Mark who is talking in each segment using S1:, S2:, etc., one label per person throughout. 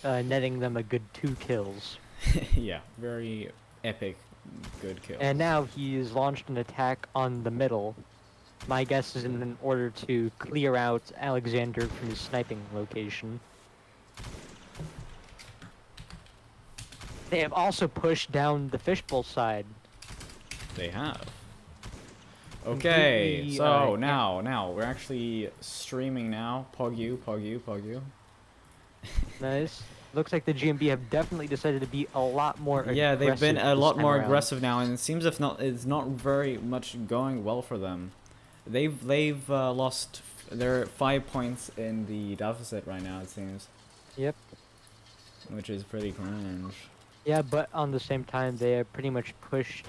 S1: netting them a good 2 kills.
S2: Yeah, very epic, good kill.
S1: And now he's launched an attack on the middle. My guess is in order to clear out Alexander from his sniping location. They have also pushed down the fishbowl side.
S2: They have. Okay,
S1: Completely,
S2: so now we're actually streaming now. Pog you.
S1: Nice. Looks like the GMB have definitely decided to be a lot more
S2: Yeah,
S1: aggressive
S2: they've been a
S1: this
S2: lot
S1: time
S2: more
S1: around.
S2: aggressive now, and it seems if not, it's not very much going well for them. They've lost. They're 5 points in the deficit right now. It seems.
S1: Yep.
S2: Which is pretty cringe.
S1: Yeah, but on the same time, they have pretty much pushed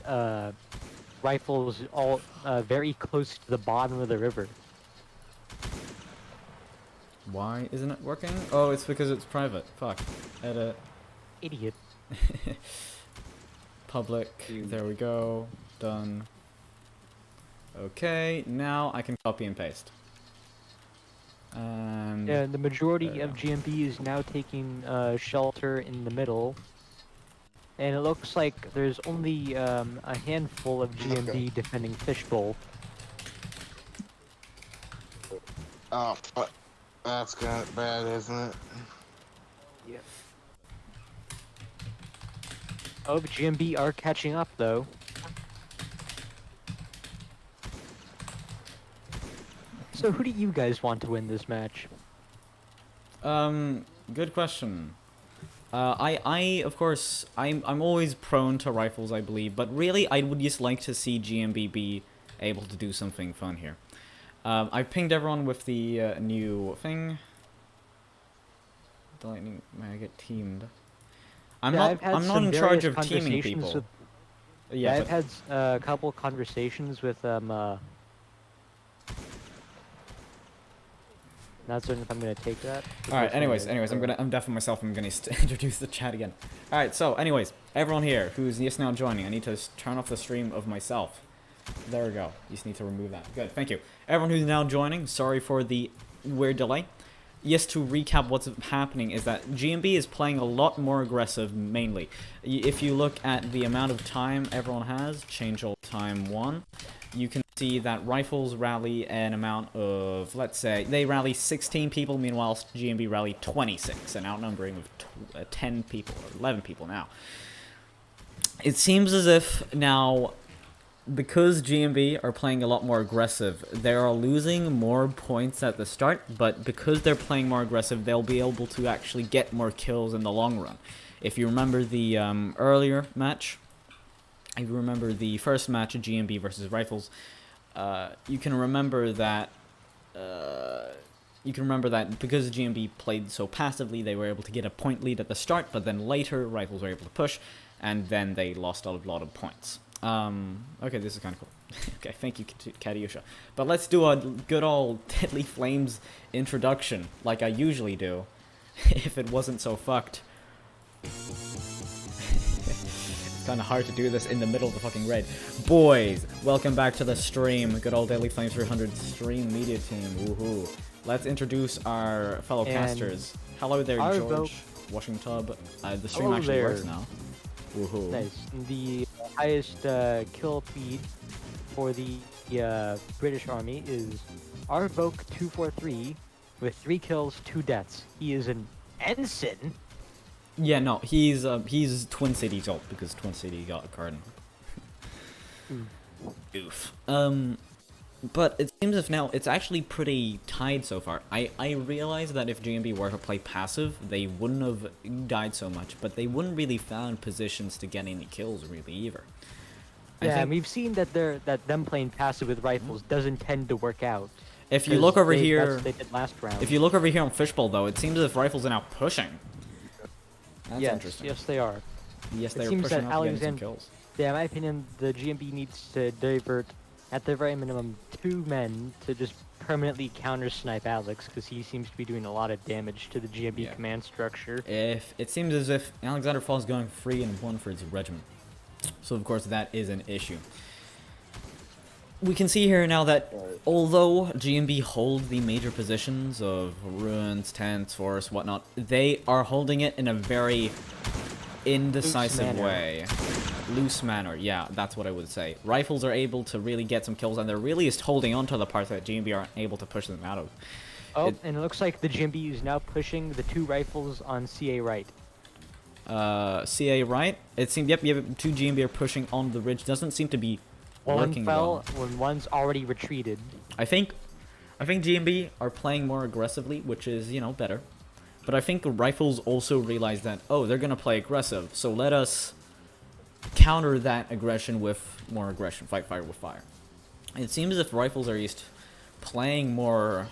S1: rifles all very close to the bottom of the river.
S2: Why isn't it working? Oh, it's because it's private. Fuck. Edit.
S1: Idiot.
S2: Public. There we go. Done. Okay, now I can copy and paste. And
S1: Yeah, the majority of GMB is now taking shelter in the middle. And it looks like there's only a handful of GMB defending Fishbowl.
S3: Oh, fuck. That's kind of bad, isn't it?
S1: Yep. Oh, GMB are catching up, though. So who do you guys want to win this match?
S2: Good question. Of course, I'm always prone to rifles, I believe, but really, I would just like to see GMB be able to do something fun here. I've pinged everyone with the new thing. The lightning, may I get teamed? I'm not in charge of teaming people.
S1: Yeah, I've had a couple conversations with Not certain if I'm gonna take that.
S2: All right. Anyways, I'm deaf myself. I'm gonna introduce the chat again. All right. So, anyways, everyone here who's just now joining, I need to turn off the stream of myself. There we go. You just need to remove that. Good. Thank you. Everyone who's now joining, sorry for the weird delay. Just to recap what's happening is that GMB is playing a lot more aggressive, mainly. If you look at the amount of time everyone has, change all time 1, you can see that rifles rally an amount of, let's say, they rally 16 people, meanwhile GMB rally 26, an outnumbering of 10 people, or 11 people now. It seems as if now, because GMB are playing a lot more aggressive, they are losing more points at the start, but because they're playing more aggressive, they'll be able to actually get more kills in the long run. If you remember the earlier match, if you remember the first match of GMB versus Rifles, you can remember that because GMB played so passively, they were able to get a point lead at the start, but then later Rifles were able to push, and then they lost a lot of points. Okay, this is kind of cool. Okay, thank you, Katiusha. But let's do a good old Deadly Flames introduction, like I usually do, if it wasn't so fucked. It's kind of hard to do this in the middle of the fucking raid. Boys, welcome back to the stream. Good old Deadly Flames 300 stream media team. Woohoo. Let's introduce our fellow casters. Hello there, George Washington. The stream actually works now. Woohoo.
S1: Nice. The highest kill feed for the British Army is Arvoke243 with 3 kills, 2 deaths. He is an ensign.
S2: Yeah, no, he's Twin Cities ult because Twin City got a card. Oof. But it seems as if now it's actually pretty tied so far. I realize that if GMB were to play passive, they wouldn't have died so much, but they wouldn't really found positions to get any kills really either.
S1: Yeah, and we've seen that them playing passive with rifles doesn't tend to work out.
S2: If you look over here,
S1: that's what they did last round.
S2: If you look over here on Fishbowl though, it seems as if rifles are now pushing. That's interesting.
S1: Yes, they are.
S2: Yes, they are pushing up and getting some kills.
S1: Yeah, in my opinion, the GMB needs to divert, at the very minimum, 2 men to just permanently counter-snipe Alex, because he seems to be doing a lot of damage to the GMB command structure.
S2: If it seems as if Alexander Falls going 3-1 for his regiment. So, of course, that is an issue. we can see here now that although GMB hold the major positions of ruins, tents, forests, whatnot, they are holding it in a very indecisive way. Loose manner, yeah, that's what I would say. Rifles are able to really get some kills, and they're really just holding on to the parts that GMB aren't able to push them out of.
S1: Oh, and it looks like the GMB is now pushing the 2 rifles on CA right.
S2: CA right? It seemed, yep, 2 GMB are pushing on the ridge. Doesn't seem to be working well.
S1: One fell when one's already retreated.
S2: I think GMB are playing more aggressively, which is, you know, better. But I think rifles also realize that, oh, they're gonna play aggressive, so let us counter that aggression with more aggression. Fight fire with fire. It seems as if rifles are just playing more...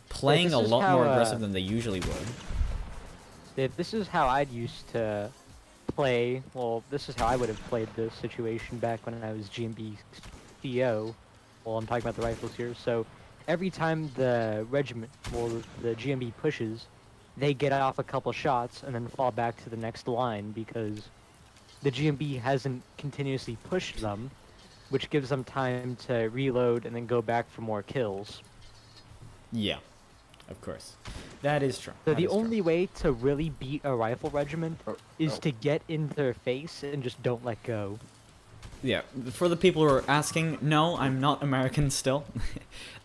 S2: Playing a lot more aggressive than they usually would.
S1: This is how I'd used to play. Well, this is how I would have played this situation back when I was GMB CEO. Well, I'm talking about the rifles here. So every time the regiment, well, the GMB pushes, they get off a couple shots and then fall back to the next line because the GMB hasn't continuously pushed them, which gives them time to reload and then go back for more kills.
S2: Yeah. Of course. That is true.
S1: So the only way to really beat a rifle regiment is to get in their face and just don't let go.
S2: Yeah, for the people who are asking, no, I'm not American still.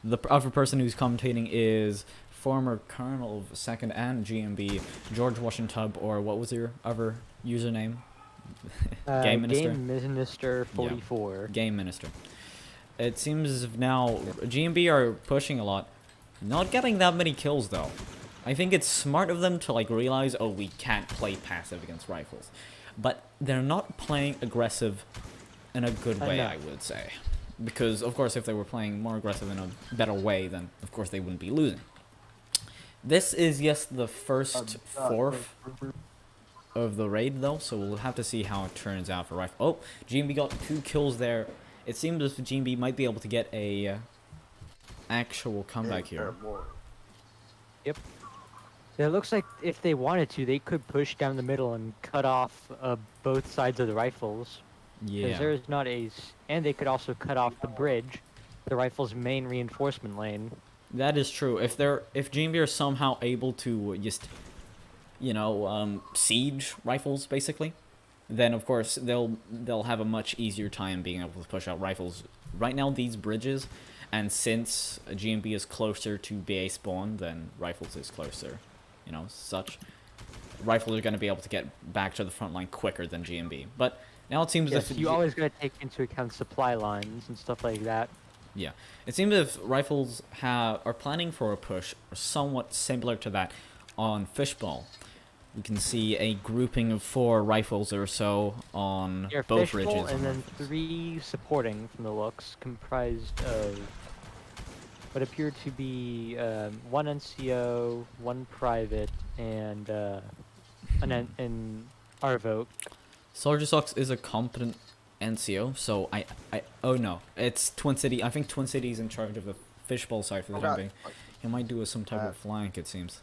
S2: The other person who's commentating is former Colonel of 2nd and GMB, George Washington, or what was your other username? Game Minister?
S1: Game Minister 44.
S2: Yeah. Game Minister. It seems as if now GMB are pushing a lot. Not getting that many kills, though. I think it's smart of them to, like, realize, oh, we can't play passive against rifles. But they're not playing aggressive in a good way, I would say. Because, of course, if they were playing more aggressive in a better way, then, of course, they wouldn't be losing. This is, yes, the first fourth of the raid, though, so we'll have to see how it turns out for rifle. Oh, GMB got 2 kills there. It seems as if GMB might be able to get a... actual comeback here.
S1: Yep. It looks like if they wanted to, they could push down the middle and cut off both sides of the rifles.
S2: Yeah.
S1: Because there's not and they could also cut off the bridge, the rifle's main reinforcement lane.
S2: That is true. If GMB are somehow able to just, you know, siege rifles basically, then of course they'll have a much easier time being able to push out rifles. Right now, these bridges. And since GMB is closer to BA spawn than rifles is closer, you know, such, rifles are going to be able to get back to the front line quicker than GMB. But now it seems as if...
S1: you always got to take into account supply lines and stuff like that.
S2: Yeah. It seems as if rifles are planning for a push somewhat similar to that on Fishbowl. We can see a grouping of 4 rifles or so on both ridges.
S1: And then 3 supporting from the looks, comprised of what appeared to be 1 NCO, 1 private, and an Arvoke.
S2: Soldier Socks is a competent NCO, so oh no, it's Twin City. I think Twin City is in charge of the Fishbowl side for the time being. He might do some type of flank, it seems.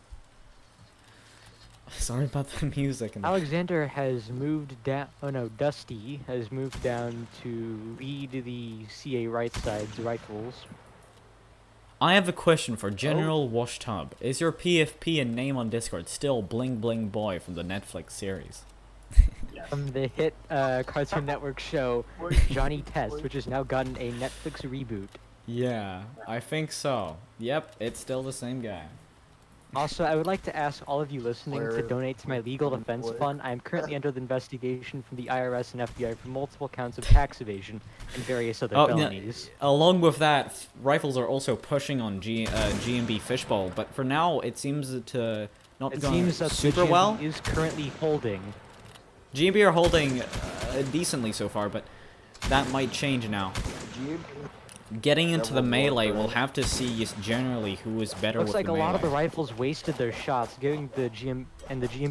S2: Sorry about the music.
S1: Alexander has moved down. Oh no, Dusty has moved down to lead the CA right side's rifles.
S2: I have a question for General Washtub. Is your PFP and name on Discord still Bling Bling Boy from the Netflix series?
S1: From the hit Cartoon Network show Johnny Test, which has now gotten a Netflix reboot.
S2: Yeah, I think so. Yep, it's still the same guy.
S1: Also, I would like to ask all of you listening to donate to my legal defense fund. I am currently under the investigation from the IRS and FBI for multiple counts of tax evasion and various other felonies.
S2: Along with that, rifles are also pushing on GMB Fishbowl, but for now, it seems to not go super well.
S1: Is currently holding.
S2: GMB are holding decently so far, but that might change now. Getting into the melee, we'll have to see just generally who is better with the melee.
S1: Looks like a lot of the rifles wasted their shots, giving the GMB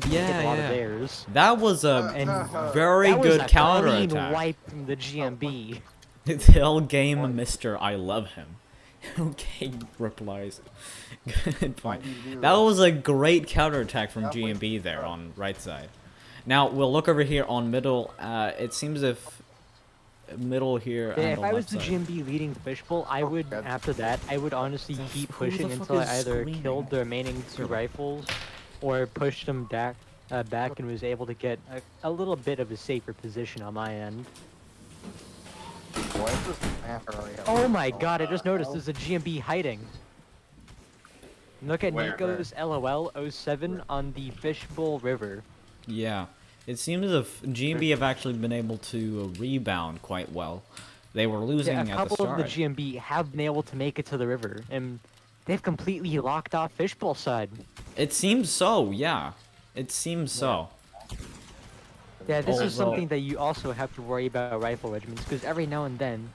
S1: hit a lot of theirs.
S2: That was a very good counterattack.
S1: That was a clean wipe from the GMB.
S2: Tell game Mister I love him. Okay, replies. Good point. That was a great counterattack from GMB there on right side. Now, we'll look over here on middle. It seems as if middle here
S1: Yeah,
S2: and
S1: if
S2: the
S1: I was
S2: left
S1: the
S2: side.
S1: GMB leading Fishbowl, I would,
S3: God.
S1: after that, I would honestly keep
S2: Who the
S1: pushing
S2: fuck
S1: until I
S2: is
S1: either
S2: screaming?
S1: killed the remaining two
S2: Server.
S1: rifles, or pushed them back and was able to get a little bit of a safer position on my end.
S3: Why is this map already have-
S1: Oh my god, I just noticed
S3: hell?
S1: there's a GMB hiding. Look at
S4: Where?
S1: Nico's LOL 07 on the Fishbowl River.
S2: Yeah, it seems as if GMB have actually been able to rebound quite well. They were losing
S1: Yeah, a
S2: at the
S1: couple of the
S2: start.
S1: GMB have been able to make it to the river, and they've completely locked off Fishbowl side.
S2: It seems so, yeah. It seems so.
S1: Yeah, this is
S2: Although-
S1: something that you also have to worry about rifle regiments, because every now and then,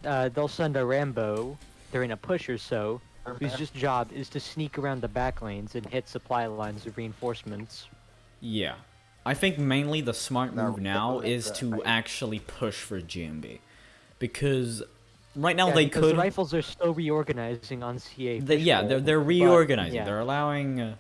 S1: they'll send a Rambo during a push or so, whose just job is to sneak around the back lanes and hit supply lines of reinforcements.
S2: Yeah. I think mainly the smart
S3: No,
S2: move now
S3: definitely
S2: is
S3: that
S2: to
S3: right.
S2: actually push for GMB. Because right now
S1: Yeah,
S2: they
S1: because
S2: could...
S1: the rifles are still reorganizing on CA.
S2: Yeah,
S1: Fishbowl,
S2: they're
S1: but,
S2: reorganizing.
S1: yeah,
S2: They're allowing...
S1: they're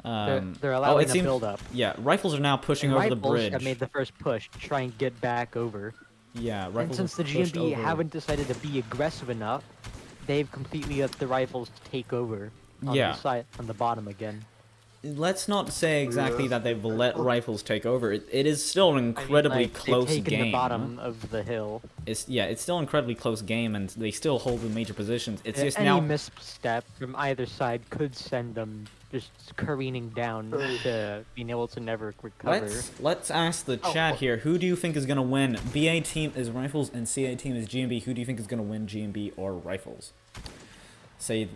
S2: oh,
S1: allowing
S2: it
S1: a
S2: seems...
S1: build-up.
S2: Yeah, rifles are now pushing
S1: And
S2: over the
S1: rifles
S2: bridge.
S1: have made the first push to try and get back over.
S2: Yeah,
S1: And
S2: rifles
S1: since the
S2: have pushed
S1: GMB
S2: over.
S1: haven't decided to be aggressive enough, they've completely let the rifles take over on
S2: Yeah.
S1: the side, on the bottom again.
S2: Let's not say exactly
S3: Yes.
S2: that they've let rifles take over. It is still an incredibly
S1: like,
S2: close
S1: they've taken
S2: game.
S1: the bottom of the hill.
S2: It's still an incredibly close game, and they still hold the major positions. It's just
S1: Any
S2: now.
S1: misstep from either side could send them just careening down to being able to never recover.
S2: Let's ask the chat here. Who do you think is gonna win? BA team is rifles and CA team is GMB. Who do you think is gonna win, GMB or rifles? Say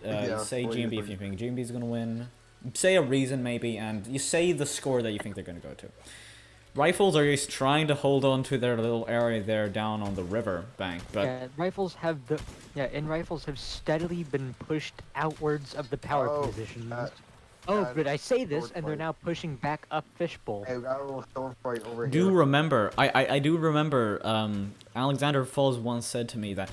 S2: say
S3: what do you
S2: GMB if
S3: think?
S2: you think GMB is gonna win. Say a reason maybe, and you say the score that you think they're gonna go to. Rifles are just trying to hold on to their little area there down on the river bank, but
S1: Yeah, rifles have rifles have steadily been pushed outwards of the power
S3: Oh,
S1: positions.
S3: uh,
S1: But I say this,
S3: sword
S1: and they're
S3: fight.
S1: now pushing back up Fishbowl.
S3: Hey, we got a little sword fight over
S2: do
S3: here.
S2: remember, I do remember, Alexander Falls once said to me that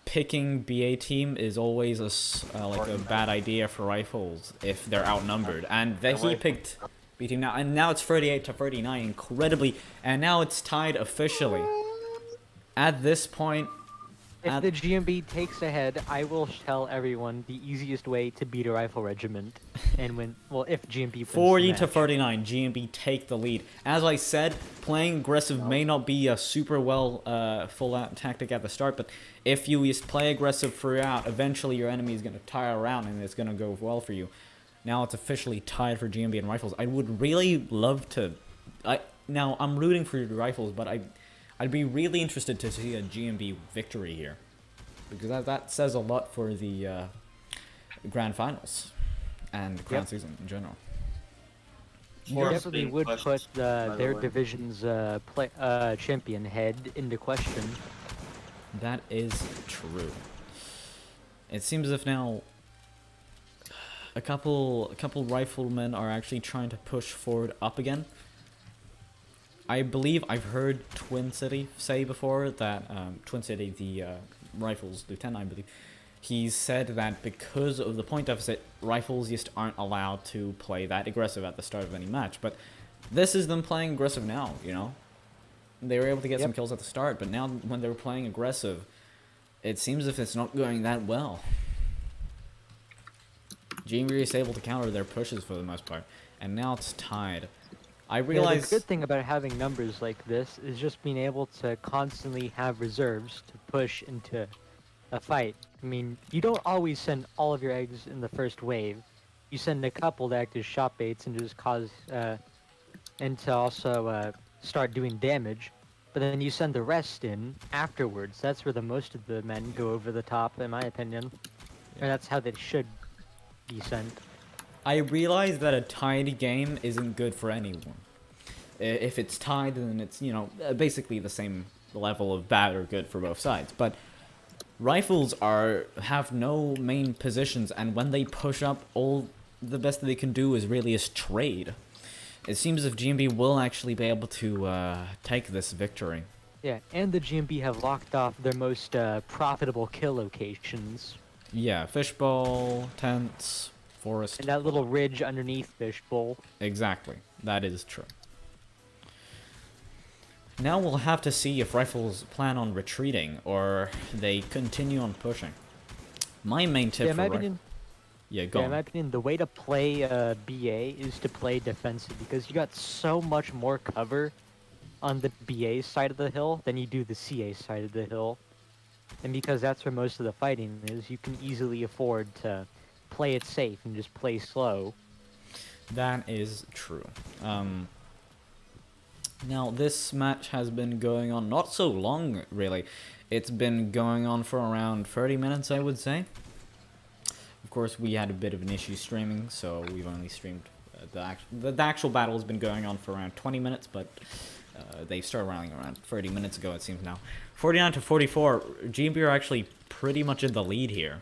S2: picking BA team is always like a bad idea for rifles if they're outnumbered, and that he picked B team now, and now it's 38 to 39, incredibly, and now it's tied officially. At this point,
S1: If the GMB takes ahead, I will tell everyone the easiest way to beat a rifle regiment, and when if GMB wins
S2: 40
S1: the
S2: to
S1: match.
S2: 39, GMB take the lead. As I said, playing aggressive may not be a super well full-out tactic at the start, but if you just play aggressive throughout, eventually your enemy is going to tire around and it's going to go well for you. Now it's officially tied for GMB and rifles. I would really love to... Now, I'm rooting for your rifles, but I'd be really interested to see a GMB victory here. Because that says a lot for the Grand Finals and Crown
S1: Yep.
S2: season in general.
S4: Or
S1: Definitely
S4: being
S1: would
S4: pushed,
S1: put
S4: by the
S1: their
S4: way.
S1: division's champion head into question.
S2: That is true. It seems as if now a couple riflemen are actually trying to push forward up again. I believe I've heard Twin City say before that Twin City, the rifles lieutenant, I believe, he said that because of the point deficit, rifles just aren't allowed to play that aggressive at the start of any match. But this is them playing aggressive now, you know? They were able to get some
S1: Yep.
S2: kills at the start, but now when they're playing aggressive, it seems as if it's not going that well. GMB is able to counter their pushes for the most part, and now it's tied. I
S1: Yeah,
S2: realize...
S1: the good thing about having numbers like this is just being able to constantly have reserves to push into a fight. I mean, you don't always send all of your eggs in the first wave. You send a couple to act as shot baits and just cause, and to also start doing damage. But then you send the rest in afterwards. That's where the most of the men go over the top, in my opinion. And that's how they should be sent.
S2: I realize that a tied game isn't good for anyone. If it's tied, then it's, you know, basically the same level of bad or good for both sides. But rifles have no main positions, and when they push up, all the best that they can do is really is trade. It seems as if GMB will actually be able to take this victory.
S1: Yeah, and the GMB have locked off their most profitable kill locations.
S2: Yeah, fishbowl, tents, forest.
S1: And that little ridge underneath Fishbowl.
S2: Exactly. That is true. Now we'll have to see if Rifles plan on retreating or they continue on pushing. My main tip
S1: Yeah, in
S2: for
S1: my
S2: Rifles...
S1: opinion,
S2: Yeah, go
S1: yeah, in my
S2: on.
S1: opinion, the way to play BA is to play defensive because you got so much more cover on the BA side of the hill than you do the CA side of the hill. And because that's where most of the fighting is, you can easily afford to play it safe and just play slow.
S2: That is true. Now, this match has been going on not so long, really. It's been going on for around 30 minutes, I would say. Of course, we had a bit of an issue streaming, so we've only streamed... the actual battle has been going on for around 20 minutes, but they started running around 30 minutes ago, it seems now. 49 to 44, GMB are actually pretty much in the lead here.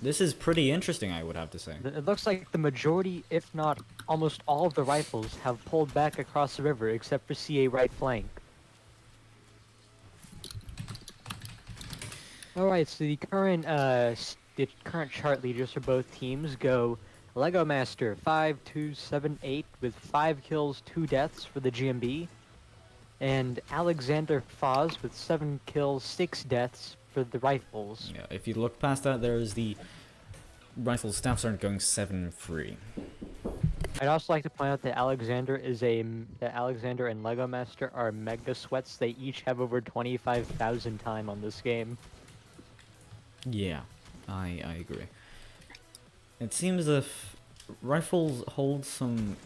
S2: This is pretty interesting, I would have to say.
S1: It looks like the majority, if not almost all of the rifles, have pulled back across the river, except for CA right flank. Alright, so the current chart leaders for both teams go Lego Master 5278 with 5 kills, 2 deaths for the GMB, and Alexander Foz with 7 kills, 6 deaths for the rifles.
S2: Yeah, if you look past that, there's the Rifle staff sergeant going 7-3.
S1: I'd also like to point out that Alexander and Lego Master are mega sweats. They each have over 25,000 time on this game.
S2: Yeah, I agree. It seems as if Rifles hold some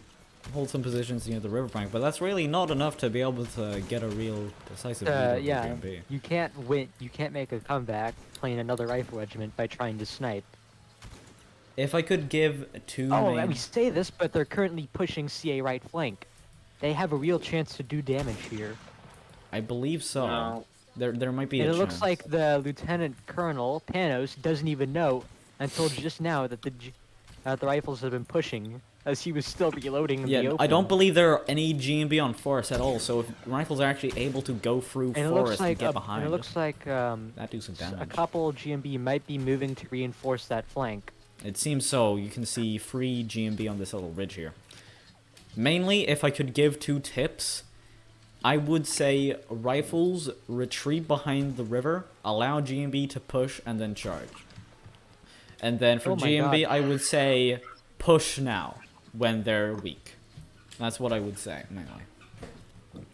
S2: positions near the riverbank, but that's really not enough to be able to get a real decisive lead over
S1: Yeah,
S2: GMB.
S1: you can't win. You can't make a comeback playing another rifle regiment by trying to snipe.
S2: If I could give two
S1: Oh,
S2: main...
S1: we say this, but they're currently pushing CA right flank. They have a real chance to do damage here.
S2: I believe so.
S4: No.
S2: There might be
S1: And
S2: a
S1: it
S2: chance.
S1: looks like the Lieutenant Colonel Panos doesn't even know until just now that the rifles have been pushing, as he was still reloading in the
S2: Yeah,
S1: open.
S2: I don't believe there are any GMB on forest at all, so if Rifles are actually able to go through
S1: And it looks
S2: forest and
S1: like
S2: get behind,
S1: and it looks like
S2: that do some
S1: a
S2: damage.
S1: couple GMB might be moving to reinforce that flank.
S2: It seems so. You can see free GMB on this little ridge here. Mainly, if I could give two tips, I would say Rifles retreat behind the river, allow GMB to push, and then charge. And then for
S1: Oh my
S2: GMB,
S1: God.
S2: I would say push now, when they're weak. That's what I would say, mainly.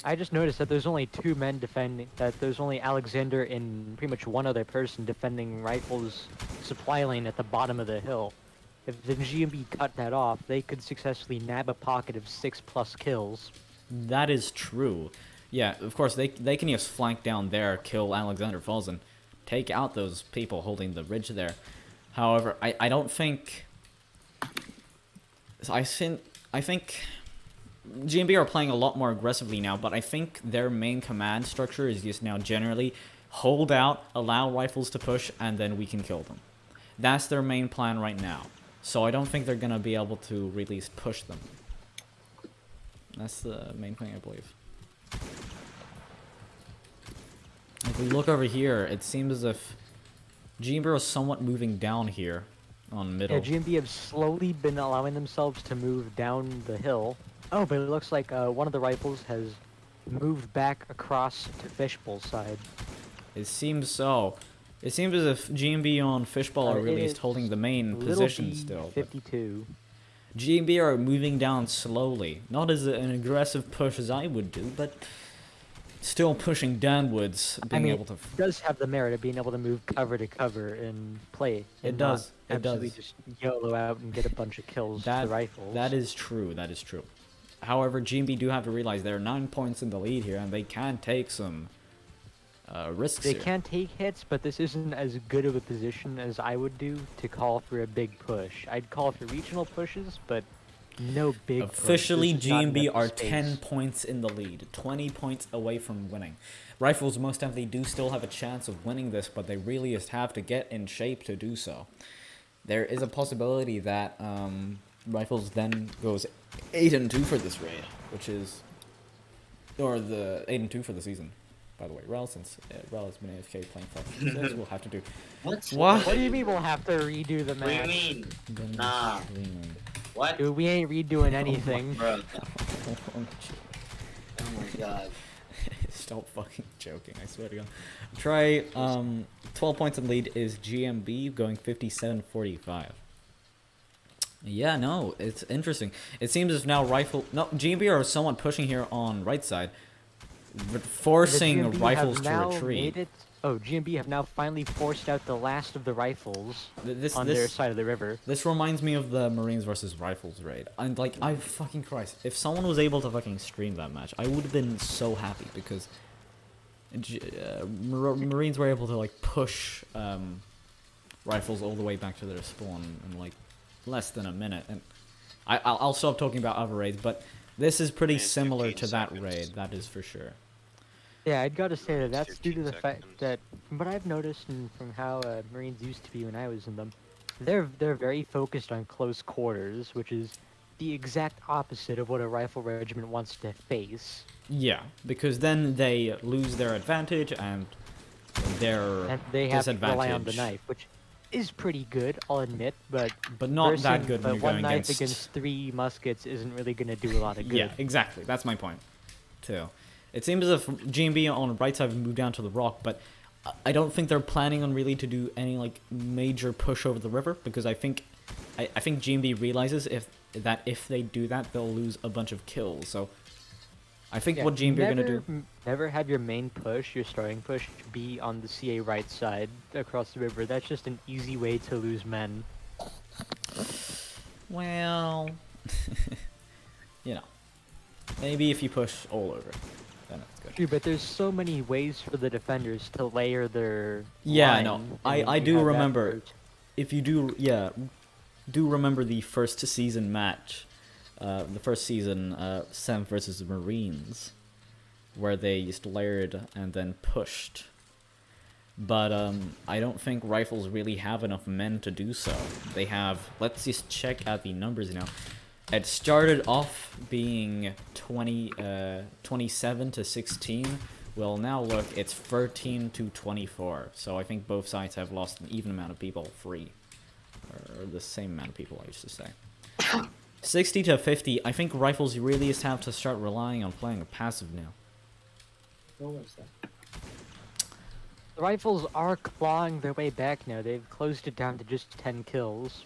S1: I just noticed that there's only 2 men defending. That there's only Alexander and pretty much one other person defending Rifles' supply lane at the bottom of the hill. If the GMB cut that off, they could successfully nab a pocket of 6+ kills.
S2: That is true. Yeah, of course, they can just flank down there, kill Alexander Falls, and take out those people holding the ridge there. However, I don't think... I think GMB are playing a lot more aggressively now, but I think their main command structure is just now generally hold out, allow Rifles to push, and then we can kill them. That's their main plan right now. So I don't think they're going to be able to really push them. That's the main thing, I believe. If we look over here, it seems as if GMB is somewhat moving down here on middle.
S1: Yeah, GMB have slowly been allowing themselves to move down the hill. Oh, but it looks like one of the rifles has moved back across to Fishbowl's side.
S2: It seems so. It seems as if GMB on Fishbowl are really
S1: It's
S2: holding the main
S1: Little
S2: position
S1: B
S2: still. but
S1: 52.
S2: GMB are moving down slowly. Not as an aggressive push as I would do, but still pushing downwards, being able to...
S1: It does have the merit of being able to move cover to cover and play.
S2: It
S1: and
S2: does,
S1: not
S2: it does.
S1: absolutely just YOLO out and get a bunch of kills
S2: That-
S1: with the rifles.
S2: That is true, that is true. However, GMB do have to realize they're 9 points in the lead here, and they can take some risks
S1: They
S2: here.
S1: can take hits, but this isn't as good of a position as I would do to call for a big push. I'd call for regional pushes, but no big push.
S2: Officially,
S1: This is not
S2: GMB
S1: enough
S2: are
S1: space.
S2: 10 points in the lead, 20 points away from winning. Rifles most definitely do still have a chance of winning this, but they really just have to get in shape to do so. There is a possibility that Rifles then goes 8-2 for this raid, which is... Or the 8-2 for the season, by the way. Rel, since Rel has been AFK playing for we'll have to do...
S4: What?
S2: What?
S1: What do you mean we'll have to redo the
S4: What do you
S1: match?
S4: mean?
S2: Then
S4: Nah.
S2: streaming.
S4: What?
S1: Dude, we ain't redoing anything.
S4: Bro. Oh my god.
S2: Stop fucking joking, I swear to God. Try, 12 points in lead is GMB going 57-45. Yeah, no, it's interesting. It seems as now GMB are somewhat pushing here on right side, forcing
S1: GMB
S2: rifles
S1: have
S2: to
S1: now
S2: retreat.
S1: made it. Oh, GMB have now finally forced out the last of the rifles on their side of the river.
S2: This reminds me of the Marines versus Rifles raid. And like, I fucking Christ, if someone was able to fucking stream that match, I would have been so happy because Marines were able to like push rifles all the way back to their spawn in like less than a minute. And I'll stop talking about other raids, but this is pretty similar to that raid. That is for sure.
S1: Yeah, I'd gotta say that that's due to the
S4: 15
S1: fact
S4: seconds.
S1: that, from what I've noticed and from how Marines used to be when I was in them, they're very focused on close quarters, which is the exact opposite of what a rifle regiment wants to face.
S2: Yeah, because then they lose their advantage and their
S1: And they have to
S2: disadvantage.
S1: rely on the knife, which is pretty good, I'll admit, but
S2: not that good when you're
S1: one
S2: going
S1: knife
S2: against
S1: 3 muskets isn't really gonna do a lot of good.
S2: Yeah, exactly. That's my point, too. It seems as if GMB on the right side have moved down to the rock, but I don't think they're planning on really to do any like major push over the river because I think GMB realizes if they do that they'll lose a bunch of kills. So I think what GMB are gonna do.
S1: Never have your main push, your starting push, be on the CA right side across the river. That's just an easy way to lose men.
S2: Well, you know, maybe if you push all over, then it's good.
S1: True, but there's so many ways for the defenders to layer their
S2: Yeah,
S1: line,
S2: no,
S1: and
S2: I
S1: you
S2: do
S1: have that
S2: remember.
S1: route.
S2: If you do remember the first season match, the first season, Sam versus the Marines, where they just layered and then pushed. But I don't think Rifles really have enough men to do so. They have, let's just check out the numbers now. It started off being 27 to 16. Well, now look, it's 13 to 24. So I think both sides have lost an even amount of people free. Or the same amount of people, I used to say. 60 to 50, I think Rifles really just have to start relying on playing a passive now.
S4: What was that?
S1: The Rifles are clawing their way back now. They've closed it down to just 10 kills.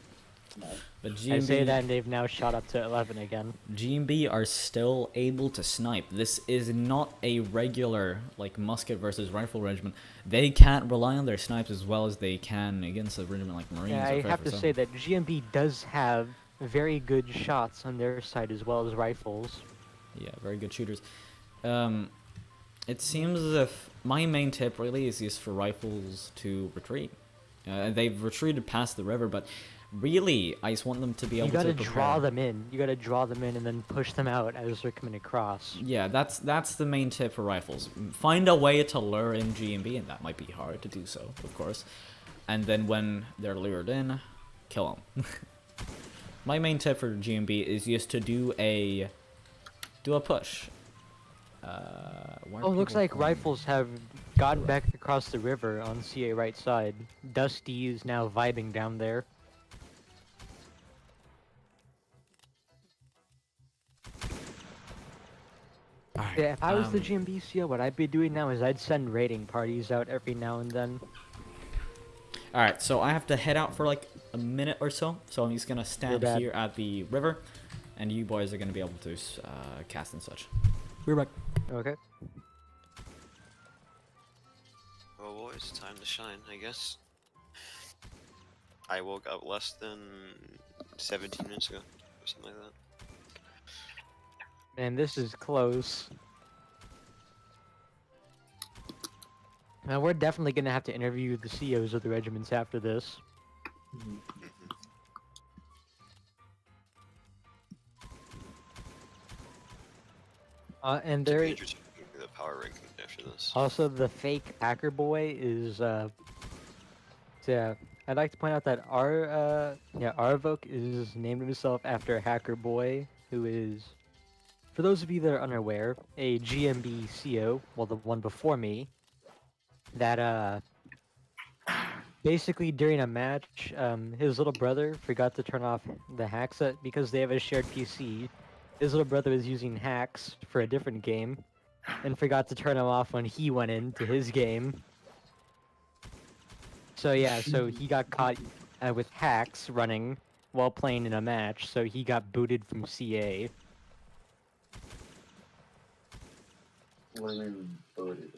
S2: But
S1: I say that and they've now shot up to 11 again.
S2: GMB are still able to snipe. This is not a regular, like, musket versus rifle regiment. They can't rely on their snipes as well as they can against a regiment like Marines.
S1: Yeah,
S2: or
S1: I have to
S2: 5%.
S1: say that GMB does have very good shots on their side as well as Rifles.
S2: Yeah, very good shooters. It seems as if my main tip really is just for Rifles to retreat. They've retreated past the river, but really, I just want them to be able to
S1: You gotta
S2: prepare.
S1: draw them in. You gotta draw them in and then push them out as they're coming across.
S2: Yeah, that's the main tip for Rifles. Find a way to lure in GMB, and that might be hard to do so, of course. And then when they're lured in, kill them. My main tip for GMB is just to do a push. Why are
S1: Oh, looks
S2: people
S1: like
S2: going-
S1: Rifles have gotten back across the river on CA right side. Dusty is now vibing down there.
S2: Alright,
S1: Yeah, if I was the GMB CO, what I'd be doing now is I'd send raiding parties out every now and then.
S2: Alright, so I have to head out for like a minute or so. So I'm just gonna stand
S1: bad.
S2: here at the river, and you boys are gonna be able to cast and such. We're back.
S1: Okay.
S4: Well, boys, time to shine, I guess. I woke up less than 17 minutes ago, or something like that.
S1: Man, this is close. Now, we're definitely gonna have to interview the CEOs of the regiments after this. And
S4: Should be
S1: there,
S4: interesting the power ranking after this.
S1: also the fake hacker boy is, yeah, I'd like to point out that Arvoke is named himself after a hacker boy who is, for those of you that are unaware, a GMB CO, well, the one before me, that, basically during a match, his little brother forgot to turn off the hack set because they have a shared PC. His little brother was using hacks for a different game, and forgot to turn him off when he went into his game. So yeah, so he got caught with hacks running while playing in a match, so he got booted from CA.
S5: What do you mean booted?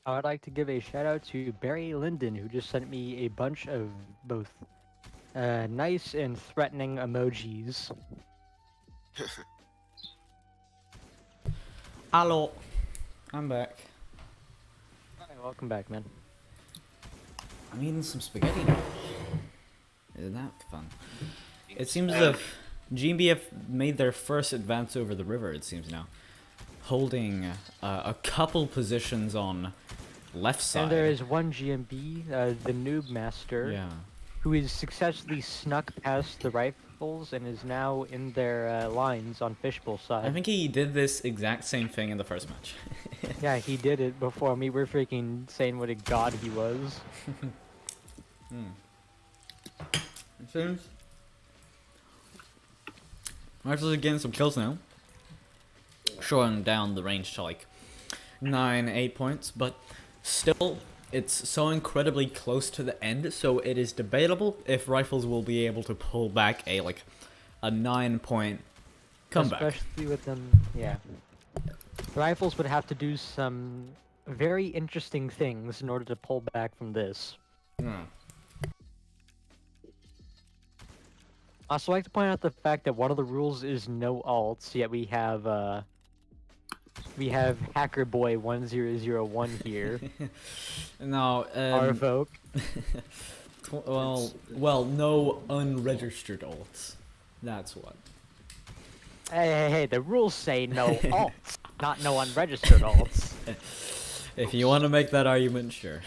S1: I would like to give a shout out to Barry Linden, who just sent me a bunch of both nice and threatening emojis.
S2: Hello. I'm back.
S1: Hi, welcome back, man.
S2: I'm eating some spaghetti now. Isn't that fun? It seems as if GMB have made their first advance over the river, it seems now. Holding a couple positions on left side.
S1: And there is one GMB, the Noob Master,
S2: Yeah.
S1: who is successfully snuck past the rifles and is now in their lines on Fishbowl side.
S2: I think he did this exact same thing in the first match.
S1: Yeah, he did it before me. We're freaking saying what a god he was.
S2: It seems Rifles are getting some kills now. Showing down the range to like 9-8 points, but still it's so incredibly close to the end, so it is debatable if Rifles will be able to pull back a 9-point comeback.
S1: Especially with them, yeah. The Rifles would have to do some very interesting things in order to pull back from this. Also, I'd like to point out the fact that one of the rules is no alts, yet we have Hacker Boy 1001 here.
S2: No,
S1: Arvoke.
S2: well, no unregistered alts. That's what.
S1: Hey, the rules say no alts, not no unregistered alts.
S2: If you want to make that argument, sure.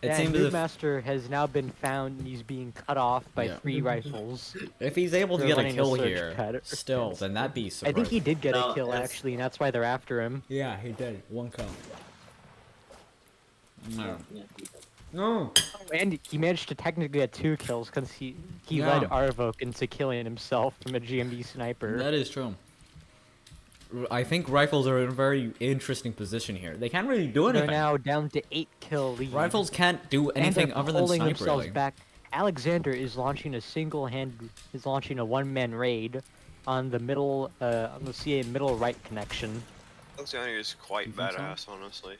S2: It seems as
S1: Noob
S2: if
S1: Master has now been found and he's being cut off by
S2: Yeah.
S1: 3 rifles.
S2: if he's able to
S1: They're
S2: get a
S1: running a
S2: kill
S1: search
S2: here,
S1: cut.
S2: still, then that'd be
S1: I
S2: surprising.
S1: think he did get
S5: No,
S1: a kill
S5: it's-
S1: actually, and that's why they're after him.
S2: Yeah, he did. 1 kill. No.
S5: Yeah.
S2: No.
S1: And he managed to technically get 2 kills because he
S2: Yeah.
S1: led Arvoke into killing himself from a GMB sniper.
S2: That is true. I think Rifles are in a very interesting position here. They can't really do
S1: They're
S2: anything.
S1: now down to 8 kill lead.
S2: Rifles can't do
S1: and
S2: anything
S1: they're
S2: other than
S1: pulling
S2: sniper.
S1: themselves
S2: Really.
S1: back. Alexander is launching a one-man raid on the middle, on the CA middle right connection.
S4: Alexander is quite
S2: You think so?
S4: badass, honestly.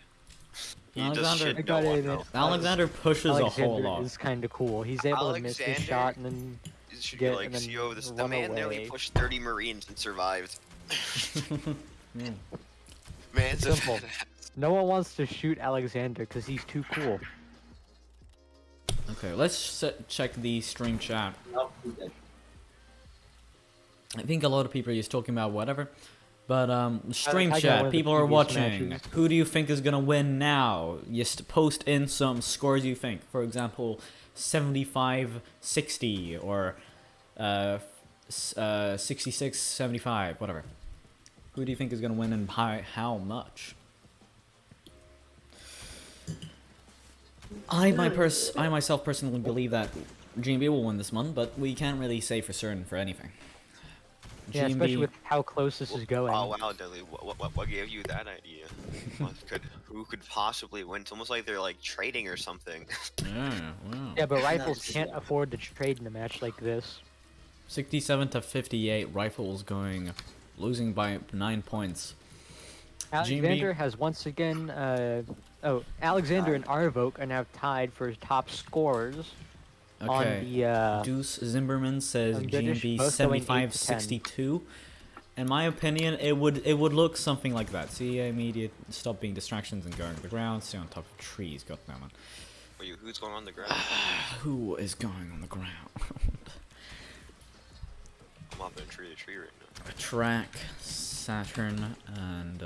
S4: He
S2: Alexander-
S4: does
S1: I
S4: shit no
S1: gotta
S4: one
S1: admit,
S4: else.
S2: Alexander pushes a whole
S1: Alexander
S2: lot.
S1: is kind of cool. He's able to miss his
S4: Alexander
S1: shot and then
S4: It should
S1: get-
S4: be like,
S1: and then
S4: CO, the
S1: run
S4: man nearly
S1: away.
S4: pushed 30 Marines and survived.
S2: Yeah.
S4: Man's a
S1: Simple. No one wants to shoot Alexander because he's too cool.
S2: Okay, let's check the stream chat.
S5: Oh, he's dead.
S2: I think a lot of people are just talking about whatever. But stream
S1: I got one
S2: chat,
S1: of the
S2: people are
S1: previous
S2: watching.
S1: matches.
S2: Who do you think is gonna win now? Just post in some scores you think. For example, 75-60 or 66-75, whatever. Who do you think is gonna win and by how much? I myself personally believe that GMB will win this one, but we can't really say for certain for anything.
S1: Yeah, especially with how close this is going.
S4: Oh wow, Dudley, what gave you that idea? Who could possibly win? It's almost like they're like trading or something.
S2: Yeah, wow.
S1: Yeah, but Rifles
S5: Nice.
S1: can't afford to trade in a match like this.
S2: 67-58, Rifles losing by 9 points.
S1: Alexander has once again, Alexander and Arvoke are now tied for top scorers
S2: Okay.
S1: on the,
S2: Deuce Zimmerman says
S1: on British,
S2: GMB
S1: both going 8 to 10.
S2: 75-62. In my opinion, it would look something like that. See, immediate stop being distractions and going to the ground. Stay on top of trees. Got that one.
S4: Wait, who's going on the ground?
S2: Who is going on the ground?
S4: I'm up in tree to tree right now.
S2: Track, Saturn, and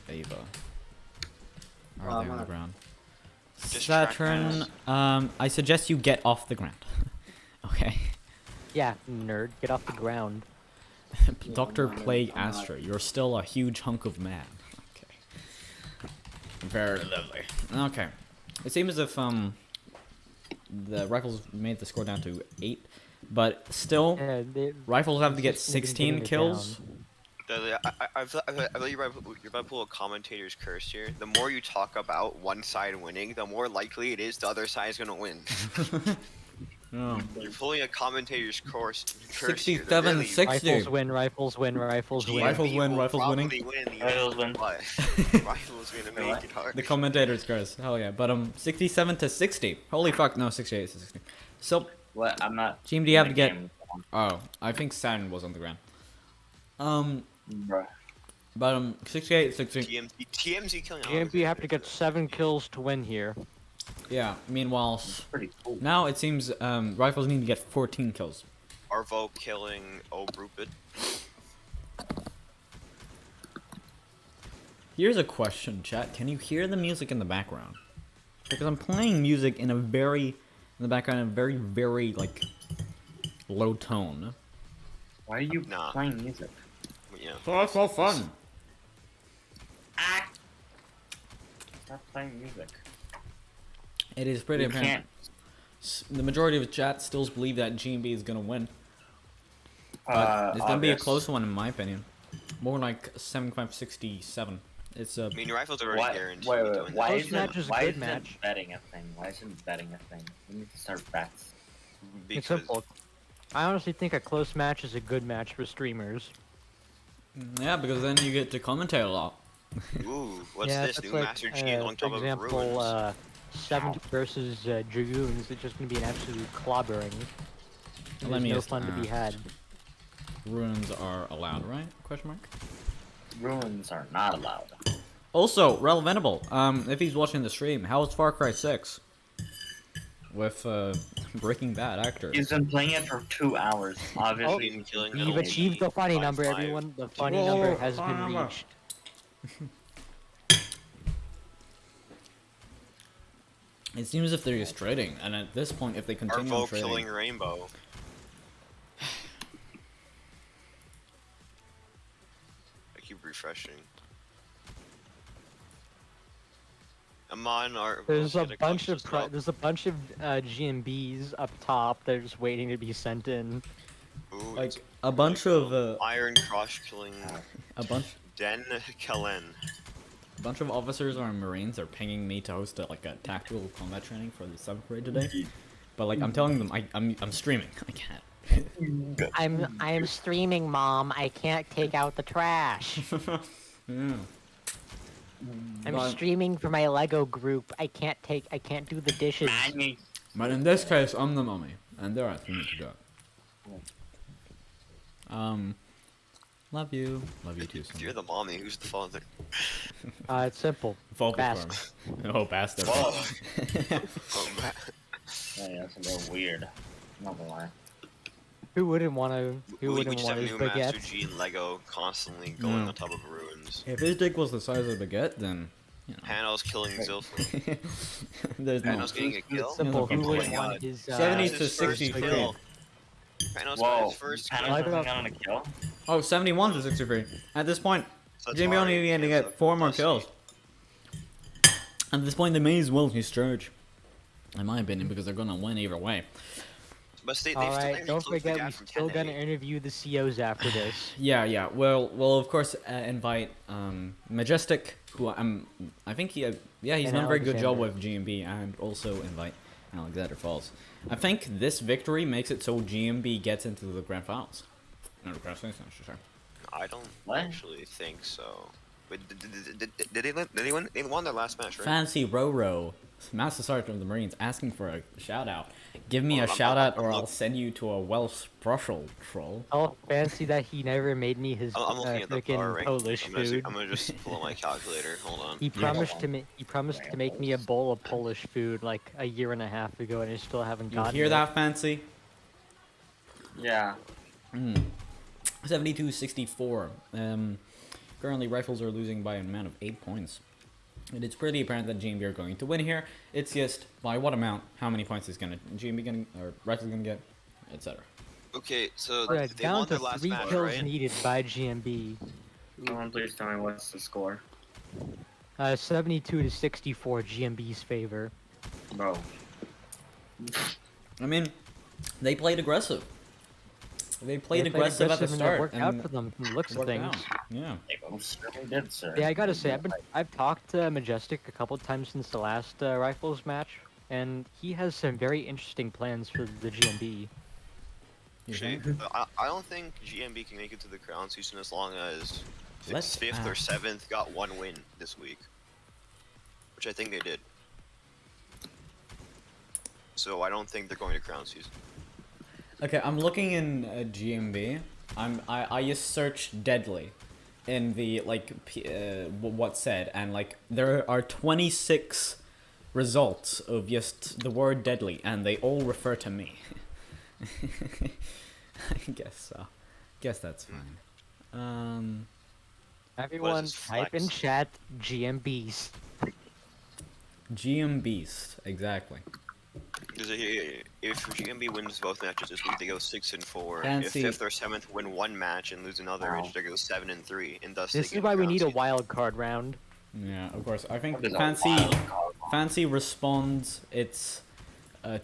S2: Ava. Are they on the ground?
S4: Just track
S2: Saturn, I suggest you get off the ground. Okay.
S1: yeah, nerd, get off the ground.
S2: Dr. Plague Astra, you're still a huge hunk of man. Very lovely. Okay. It seems as if the rifles made the score down to 8, but still rifles have to get 16 kills.
S4: I feel you're about to pull a commentator's curse here. The more you talk about one side winning, the more likely it is the other side is gonna win.
S2: Oh.
S4: You're pulling a commentator's curse.
S2: 67,
S4: Really,
S2: 60.
S1: Rifles win, rifles win, rifles win.
S2: Rifles win, rifles winning.
S5: Rifles win.
S4: Rifles gonna make it hard.
S2: The commentator's curse. Hell yeah. But 67 to 60. Holy fuck. No, 68 to 60. So
S5: What? I'm not.
S2: Team D have to get.
S5: game.
S2: Oh, I think Saturn was on the ground.
S5: Bruh.
S2: But 68, 60.
S4: TMZ killing.
S1: GMB have to get 7 kills to win here.
S2: Yeah. Meanwhile,
S5: Pretty cool.
S2: now it seems rifles need to get 14 kills.
S4: Arvo killing Obrupid.
S2: Here's a question, chat. Can you hear the music in the background? Because I'm playing music in a very, in the background, in a very, very like low tone.
S5: Why are you
S4: Nah.
S5: playing music?
S4: Yeah.
S2: So that's so fun.
S5: Stop playing music.
S2: It is pretty
S5: You
S2: apparent.
S5: can't.
S2: The majority of chat still believe that GMB is gonna win. But it's gonna be a
S5: August.
S2: close one in my opinion. More like 75-67. It's a.
S4: I mean, your rifles are already
S5: Why,
S4: guaranteed
S5: wait,
S4: doing
S5: why
S1: Close
S5: isn't,
S1: match is a
S5: why
S1: good
S5: isn't
S1: match.
S5: betting a thing? Why isn't betting a thing? We need to start bets.
S4: that.
S1: It's simple. I honestly think a close match is a good match for streamers.
S2: Yeah, because then you get to commentate a lot.
S4: Ooh, what's
S1: Yeah,
S4: this?
S1: that's
S4: New
S1: like,
S4: Master G on top
S1: for
S4: of
S1: example,
S4: ruins.
S1: 7th versus Dragoons. It's just gonna be an absolute clobbering.
S2: Let
S1: There's
S2: me
S1: no
S2: just
S1: fun to be had.
S2: Ruins are allowed, right? Question mark.
S5: Ruins are not allowed.
S2: Also, relevantable. If he's watching the stream, how is Far Cry 6? With Breaking Bad actor.
S5: He's been playing it for 2 hours. Obviously,
S4: Been killing
S1: You've
S4: little
S1: achieved the funny
S4: 5-5.
S1: number, everyone. The funny
S2: Whoa,
S1: number has
S2: funny
S1: been
S2: number.
S1: reached.
S2: It seems as if they're just trading, and at this point, if they continue on
S4: Arvo
S2: trading,
S4: killing Rainbow. I keep refreshing. Amon Arvo.
S1: There's a bunch of GMBs up top. They're just waiting to be sent in.
S2: like a bunch of
S4: Iron Cross killing
S2: a bunch
S4: Den Kellen.
S2: of officers or Marines are pinging me to host a tactical combat training for the 7th grade today. But like I'm telling them, I'm streaming. I can't.
S1: I am streaming, Mom. I can't take out the trash.
S2: Yeah.
S1: I'm
S2: But-
S1: streaming for my Lego group. I can't do the dishes.
S2: But in this case, I'm the mummy, and they're asking me to do it. Love you too.
S4: If you're the mommy, who's the father?
S1: It's simple.
S2: Vocal
S1: Bast.
S2: form. Oh, bastard.
S4: Oh, man.
S5: yeah, that's a little weird. Not gonna lie.
S1: Who wouldn't want to? Who
S4: We
S1: wouldn't
S4: just
S1: want
S4: have
S1: his
S4: new Master
S1: baguettes?
S4: G and Lego constantly going
S2: Mm.
S4: on top of ruins.
S2: If his dick was the size of a baguette, then you know.
S4: Panos killing Zilfin.
S2: There's no.
S4: Panos getting a kill.
S1: It's simple.
S2: Yeah,
S1: Who
S2: oh
S1: wouldn't
S4: my
S1: want
S4: God.
S1: his?
S2: 70
S4: His
S2: to
S4: first
S2: 63.
S4: kill. Panos got
S5: Whoa,
S4: his first
S5: Panos
S4: kill.
S1: Like
S5: isn't
S1: that.
S5: gonna kill?
S2: Oh, 71 to 63. At this point,
S4: That's
S2: Jamie only
S4: hard.
S2: needed to
S4: It's
S2: get
S4: a
S2: 4 more
S4: plus
S2: kills. At this point, they may as well use Sturge. In my opinion, because they're gonna win either way.
S4: But they
S1: All
S4: still
S1: right.
S4: haven't
S1: Don't
S4: closed the
S1: forget,
S4: gap
S1: we're
S4: from
S1: still
S4: 10 to
S1: gonna
S4: 8.
S1: interview the COs after this.
S2: Yeah. We'll of course invite Majestic, who I think he's
S1: And
S2: done a very good job
S1: Alexander.
S2: with GMB, and also invite Alexander Falls. I think this victory makes it so GMB gets into the grand finals. No, the grand finals, sure.
S4: I don't
S5: What?
S4: actually think so. Wait, did they win? Did they win? They won their last match, right?
S2: Fancy Roro, Master Sergeant of the Marines, asking for a shout out. Give me a
S4: Hold on,
S2: shout out,
S4: I'm
S2: or I'll
S4: look-
S2: send you to a Welsh Brussels troll.
S1: Oh, fancy that he never made me his
S4: I'm looking at the bar
S1: freaking
S4: rank.
S1: Polish
S4: I'm
S1: food.
S4: gonna just pull up my calculator. Hold on.
S1: He promised to me. He promised to make me a bowl of Polish food like a year and a half ago, and I still haven't
S2: You
S1: gotten
S2: hear
S1: it.
S2: that, Fancy?
S5: Yeah.
S2: 72-64. Currently, Rifles are losing by an amount of 8 points. And it's pretty apparent that GMB are going to win here. It's just by what amount, how many points is GMB gonna, or Rifles gonna get, etc.
S4: Okay, so
S1: Yeah,
S4: they
S1: down
S4: won
S1: to
S4: their last
S1: 3
S4: match,
S1: kills
S4: right?
S1: needed by GMB.
S5: Someone please tell me what's the score.
S1: 72 to 64 GMB's favor.
S5: Bro.
S2: I mean, they played aggressive. They played
S1: They
S2: aggressive at the
S1: and it
S2: start,
S1: worked out for them from the looks
S2: it
S1: of
S2: worked
S1: things.
S2: out. Yeah.
S5: They both certainly did, sir.
S1: Yeah, I gotta say, I've talked to Majestic a couple times since the last Rifles match, and he has some very interesting plans for the GMB.
S2: You
S4: Actually,
S2: think?
S4: I don't think GMB can make it to the crown season as long as
S2: Let's
S4: 5th or
S2: ask.
S4: 7th got 1 win this week, which I think they did. So I don't think they're going to crown season.
S2: Okay, I'm looking in GMB. I just searched deadly in the what said, and like there are 26 results of just the word deadly, and they all refer to me. I guess so. Guess that's fine.
S1: Everyone,
S4: this
S1: type in
S4: flex?
S1: chat GMBs.
S2: GM Beast, exactly.
S4: Because if GMB wins both matches this week, they go 6-4.
S2: Fancy.
S4: If 5th or 7th win one match and lose another,
S5: Wow.
S4: they go 7-3, and thus
S1: This
S4: they
S1: is
S4: get
S1: why we
S4: crown
S1: need a
S4: season.
S1: wild card round.
S2: Yeah, of course. I think
S5: There's a
S2: Fancy
S5: wild card.
S2: Fancy responds. It's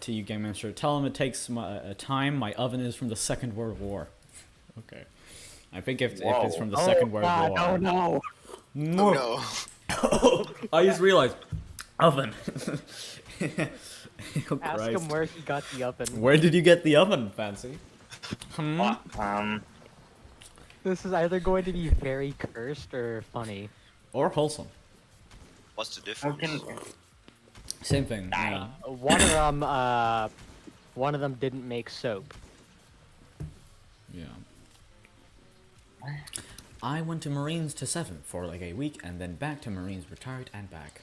S2: to you, Game Master. Tell him it takes time. My oven is from the Second World War. Okay. I think if it's from the Second World War.
S1: Oh no!
S2: No.
S4: Oh, no.
S2: I just realized oven. Oh,
S1: Ask
S2: Christ.
S1: him where he got the oven.
S2: Where did you get the oven, Fancy?
S1: This is either going to be very cursed or funny.
S2: Or wholesome.
S4: What's the
S5: How
S4: difference?
S5: can
S2: Same thing. Yeah.
S1: One of them didn't make soap.
S2: Yeah. I went to Marines to 7 for like a week, and then back to Marines, retired and back.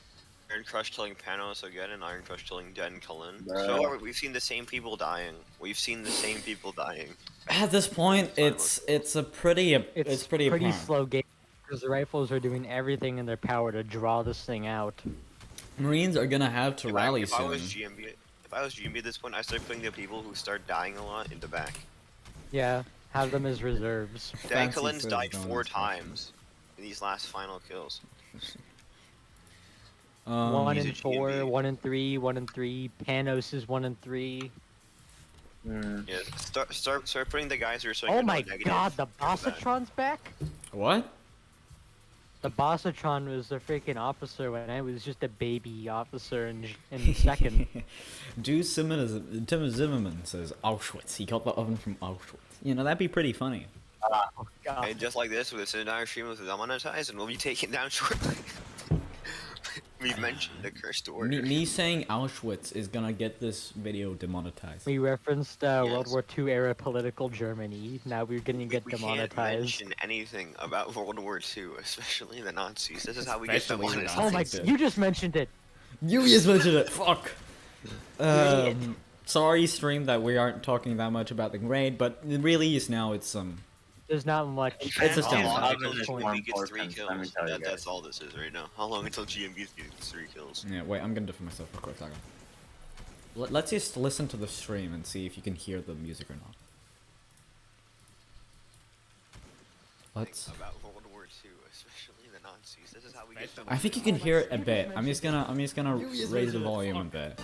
S4: Iron Crush killing Panos again, and Iron Crush killing Den Cullen.
S5: Bruh.
S4: So we've seen the same people dying. We've seen the same people dying.
S2: At this point, it's a pretty
S1: It's
S2: pretty apparent.
S1: slow game because the Rifles are doing everything in their power to draw this thing out.
S2: Marines are gonna have to rally
S4: if I
S2: soon.
S4: was GMB, if I was GMB at this point, I start putting the people who start dying a lot in the back.
S1: Yeah, have them as reserves.
S4: Dan
S2: Fancy
S4: Cullen's
S2: says
S4: died
S2: don't
S4: 4
S2: expect
S4: times in these last final kills.
S1: 1
S4: he's a
S1: and 4,
S4: GMB.
S1: 1 and 3, 1 and 3. Panos is 1 and 3.
S4: Yeah, start putting the guys who are showing
S1: Oh
S4: no
S1: my
S4: negative
S1: god, the
S4: in back.
S1: Bossatron's back?
S2: What?
S1: The Bossatron was the freaking officer when I was just a baby officer in second.
S2: Tim Zimmerman says Auschwitz. He got the oven from Auschwitz. You know, that'd be pretty funny.
S1: Oh god.
S4: And just like this, with this entire stream was demonetized, and we'll be taken down shortly. We've mentioned the cursed order.
S2: Me saying Auschwitz is gonna get this video demonetized.
S1: We referenced World
S4: Yes.
S1: War II era political Germany. Now we're gonna get
S4: We can't
S1: demonetized.
S4: mention anything about World War II, especially the Nazis. This is how we get
S2: Especially the
S4: demonetized.
S1: Oh my!
S2: Nazis.
S1: You just mentioned it.
S2: You just mentioned it. Fuck. Sorry, stream, that we aren't talking that much about the raid, but really, just now it's
S1: There's not much.
S2: It's a
S4: How
S2: stand
S4: long
S2: by.
S4: until
S5: Oven is more
S4: GMB gets 3
S5: important, let me
S4: kills?
S5: tell you guys.
S4: That's all this is right now. How long until GMB gets 3 kills?
S2: Yeah, wait, I'm gonna defend myself for a quick second. Let's just listen to the stream and see if you can hear the music or not. Let's.
S4: About World War II, especially the Nazis. This is how we get
S2: I think you can hear it a bit. I'm just gonna raise the volume a bit.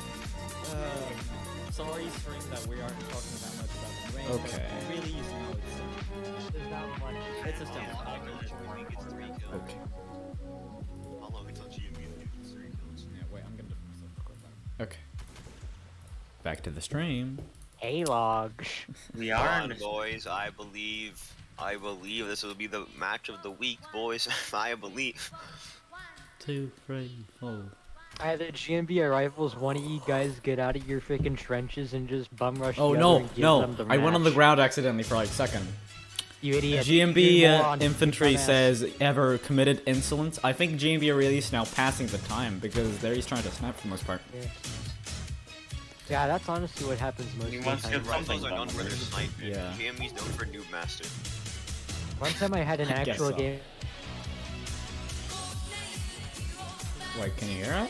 S2: Sorry, stream, that we aren't talking that much about the raid. Okay. Really, just now it's.
S1: There's not much.
S2: It's a
S4: How
S2: stand
S4: long until GMB gets 3 kills?
S2: Okay.
S4: How long until GMB gets 3 kills?
S2: Yeah, wait, I'm gonna defend myself for a quick second. Okay. Back to the stream.
S1: Hey, logs.
S5: we
S4: Come
S5: are
S4: on, boys. I believe this will be the match of the week, boys. I believe.
S2: 2, 3, 4.
S1: Either GMB or Rifles, one of you guys get out of your freaking trenches and just bum rush
S2: Oh
S1: the
S2: no,
S1: other and give
S2: no!
S1: them the
S2: I went on the
S1: match.
S2: ground accidentally for like a second.
S1: You idiot.
S2: GMB
S1: You moron.
S2: infantry
S1: Dumbass.
S2: says ever committed insolence. I think GMB are really just now passing the time because they're just trying to snap for the most part.
S1: Yeah, that's honestly what happens most
S5: You
S1: of the
S5: want to
S1: time.
S5: get
S4: Rifles
S5: something
S4: are known
S5: done.
S4: for their sniping.
S2: Yeah.
S4: GMB's known for Noob Master.
S1: One time I had an
S2: I guess
S1: actual
S2: so.
S1: game.
S2: Wait, can you hear it?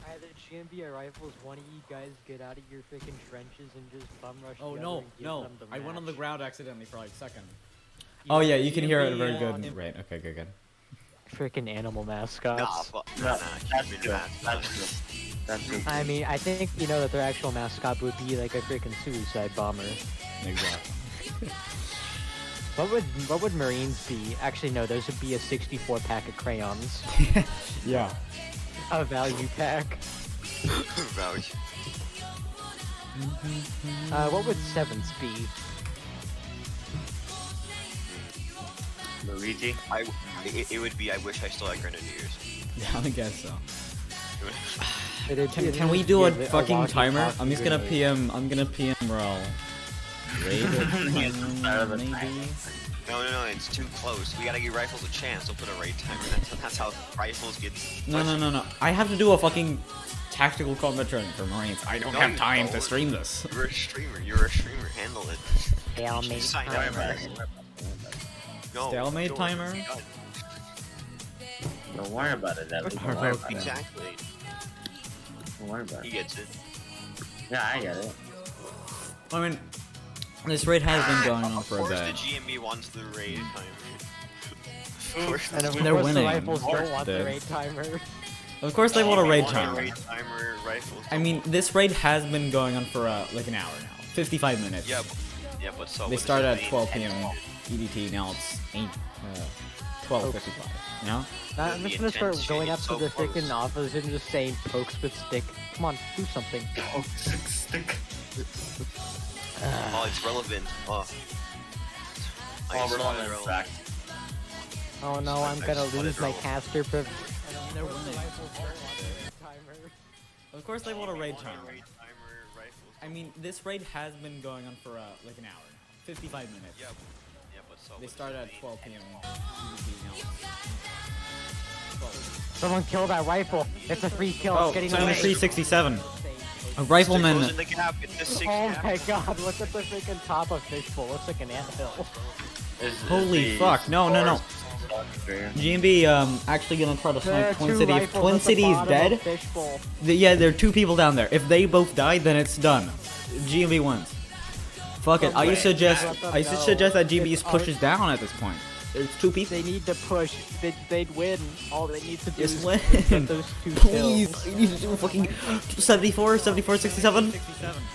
S1: Either GMB or Rifles, one of you guys get out of your freaking trenches and just bum rush
S2: Oh
S1: the other
S2: no,
S1: and give
S2: no!
S1: them the
S2: I went on the
S1: match.
S2: ground accidentally for like a second.
S1: You
S2: Oh yeah, you can hear it
S1: GMB,
S2: very
S1: uh,
S2: good. Right, okay, good.
S1: freaking animal mascots.
S4: Nah, fuck.
S5: No,
S4: Nah,
S5: that's
S4: human
S5: true.
S4: mascots.
S5: That's true.
S1: I mean, I think you know that their actual mascot would be like a freaking suicide bomber.
S2: Exactly.
S1: What would Marines be? Actually, no. Those would be a 64 pack of crayons.
S2: Yeah.
S1: A value pack.
S4: Value.
S1: What would sevens be?
S5: Luigi.
S4: It would be. I wish I still had grenadiers.
S2: Yeah, I guess so. Can we do a fucking timer? I'm just gonna PM. I'm gonna PM Rel. Rated maybe.
S4: No, it's too close. We gotta give rifles a chance. We'll put a raid timer. That's how rifles get.
S2: No. I have to do a fucking tactical combat training for Marines. I don't have time to stream this.
S4: You're a streamer. Handle it.
S1: Stalemate
S4: Sign up.
S1: timer.
S4: No,
S2: Stalemate
S4: don't.
S2: timer?
S5: Don't worry about it, Evan. Don't worry about it.
S4: Exactly.
S5: Don't worry about
S4: He
S5: it.
S4: gets it.
S5: Yeah, I get it.
S2: I mean, this raid has been going on for a
S4: Of course,
S2: bit.
S4: the GMB wants the raid timer. Of course,
S1: And of
S2: They're
S1: course
S2: winning.
S1: the rifles
S2: Of course
S1: don't want
S2: they
S1: the
S2: did.
S1: raid timer.
S2: Of course they want a raid
S4: Raid
S2: timer.
S4: timer rifles.
S2: I mean, this raid has been going on for like an hour now. 55 minutes.
S4: Yeah, but so.
S2: They
S4: what
S2: started
S4: does
S2: at
S4: it
S2: 12
S4: mean?
S2: p.m. EDT, now it's 12:55. You know?
S1: I'm
S4: The
S1: just gonna start
S4: intense
S1: going
S4: shit
S1: up
S4: is
S1: to
S4: so
S1: the
S4: close.
S1: freaking office and just saying pokes with stick. Come on, do something.
S4: Oh, it's relevant. Oh. I
S5: Oh,
S4: just
S5: we're
S4: wanted
S5: on in
S4: relevant.
S5: fact.
S1: Oh no, I'm
S4: I
S1: gonna
S4: just wanted
S1: lose my
S4: relevant.
S1: caster priv.
S2: They're winning. Of course they want a raid timer.
S4: Raid timer rifles.
S2: I mean, this raid has been going on for like an hour now. 55 minutes.
S4: Yeah, but so.
S2: They
S4: what
S2: started
S4: does
S2: at
S4: it mean?
S2: 12 p.m. EDT, now it's 12.
S1: Someone kill that rifle. It's a free kill.
S2: Oh,
S1: It's getting away.
S2: 7367. A
S4: They're
S2: rifleman.
S4: closing the gap. It's a 6
S1: Oh
S4: gap.
S1: my god, look at the freaking top of Fishbowl. Looks like an anthill.
S2: Holy fuck, no. GMB actually gonna try to
S1: There are
S2: snipe Twin
S1: two
S2: City. If
S1: rifles
S2: Twin
S1: at the
S2: City is
S1: bottom of
S2: dead,
S1: Fishbowl.
S2: yeah, there are two people down there. If they both die, then it's done. GMB wins. Fuck it. I
S1: Okay,
S2: suggest
S1: let them
S2: that
S1: know.
S2: GMB
S1: It's
S2: pushes down at this point. It's two people.
S1: They need to push. They'd win. All they need to do
S2: Just
S1: is
S2: win.
S1: get those two
S2: Please,
S1: kills.
S2: you need to do fucking 74, 67.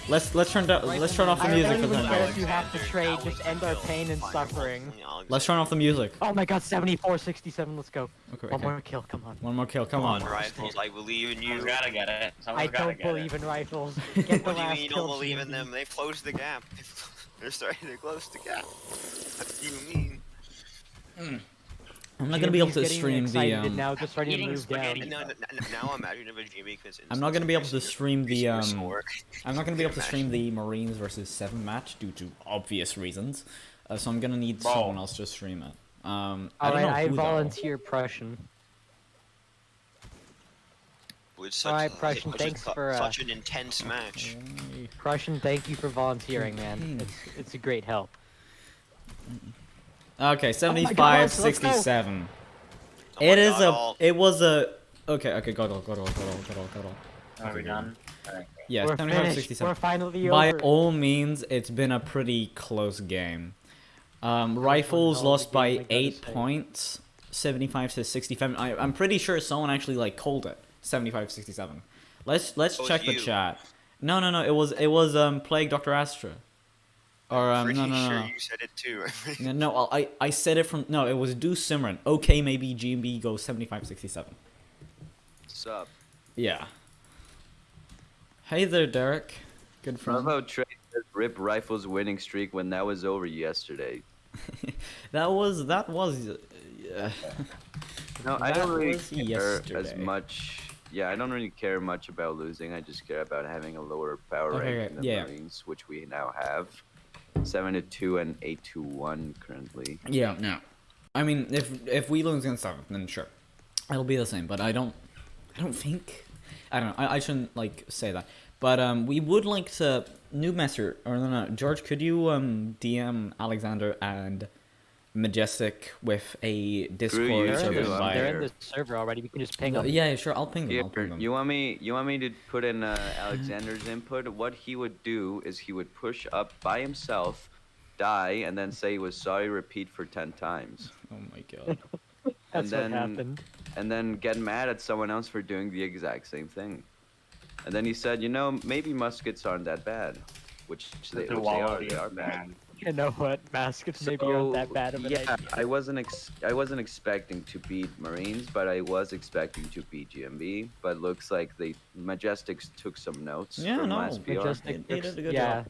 S2: Let's turn off the
S1: I
S2: music
S1: don't
S2: for
S1: even
S2: the
S1: care
S2: time.
S1: if you have to trade. Just end our pain and suffering.
S2: Let's turn off the music.
S1: Oh my god, 74, 67. Let's go.
S2: Okay,
S1: One
S2: okay.
S1: more kill. Come on.
S2: One more kill. Come
S4: Come on,
S2: on.
S4: rifles. I believe in you.
S5: Someone's gotta get it.
S1: I
S5: Someone's gotta
S1: don't
S5: get
S1: believe
S5: it.
S1: in rifles. Get the
S4: What do you
S1: last
S4: mean you
S1: kill.
S4: don't believe in
S1: GMB.
S4: them? They've closed the gap. They're starting to close the gap. What do you mean?
S2: I'm not gonna be able
S1: GMB's
S2: to
S1: getting
S2: stream the
S1: excited now, just ready to
S5: eating
S1: move down.
S5: spaghetti.
S4: Now imagine if a GMB commits
S2: I'm not gonna be able to
S4: instance
S2: stream the
S4: increasing your score.
S2: I'm not gonna be able to stream the Marines versus 7 match due to obvious reasons. So I'm gonna need
S5: Bro.
S2: someone else to stream it. I don't
S1: Alright,
S2: know
S1: I
S2: who though.
S1: volunteer Prussian.
S4: With such,
S1: Alright, Prussian,
S4: such
S1: thanks for,
S4: such an intense match.
S1: Prussian, thank you for volunteering, man. It's a great help.
S2: Okay,
S1: Oh
S2: 75,
S1: God, let's go.
S2: 67.
S4: Oh my
S2: It is
S4: God,
S2: it was a okay, go.
S5: Are we done? Alright.
S2: Yeah,
S1: We're
S2: 75,
S1: finished.
S2: 67.
S1: We're finally
S2: By
S1: over.
S2: all means, it's been a pretty close game. Rifles
S1: hell of a
S2: lost by
S1: game, I gotta
S2: 8
S1: say.
S2: points, 75 to 65. I'm pretty sure someone actually like called it 75, 67. Let's
S4: was
S2: check the
S4: you.
S2: chat. No, it was Plague Dr. Astra. Or
S4: Pretty
S2: no.
S4: sure you said it too.
S2: No, I said it from no, it was Deuce Simran. Okay, maybe GMB goes 75, 67.
S6: Sup?
S2: Yeah. Hey there, Derek. Good
S6: How
S2: friend.
S6: about Trey said rip Rifle's winning streak when that was over yesterday?
S2: that was
S6: No, I
S2: That
S6: don't really
S2: was
S6: care as
S2: yesterday.
S6: much. Yeah, I don't really care much about losing. I just care about having a lower power
S2: Okay,
S6: rank in the
S2: yeah.
S6: Marines, which we now have. 7-2 and 8-1 currently.
S2: Yeah, no. I mean, if we lose against them, then sure, it'll be the same. But I don't think. I don't know. I shouldn't like say that. But we would like to new messer or no, George. Could you DM Alexander and Majestic with a Discord
S6: you
S1: They're,
S2: server
S1: in
S6: too,
S1: the,
S6: I'm
S2: invite?
S1: they're in
S6: here.
S1: the server already. We can just ping them.
S2: Yeah, sure. I'll ping them.
S6: Here,
S2: I'll ping them.
S6: you want me to put in Alexander's input? What he would do is he would push up by himself, die, and then say he was sorry. Repeat for 10 times.
S2: Oh my god.
S1: That's what
S6: then
S1: happened.
S6: and then get mad at someone else for doing the exact same thing. And then he said, you know, maybe muskets aren't that bad, which they are. They are bad.
S1: You know what? Baskets maybe aren't that bad of an
S6: yeah,
S1: idea.
S6: I wasn't expecting to beat Marines, but I was expecting to beat GMB. But looks like Majestics took some notes from last PR.
S1: Majestic
S2: They did a good
S1: yeah.
S2: job.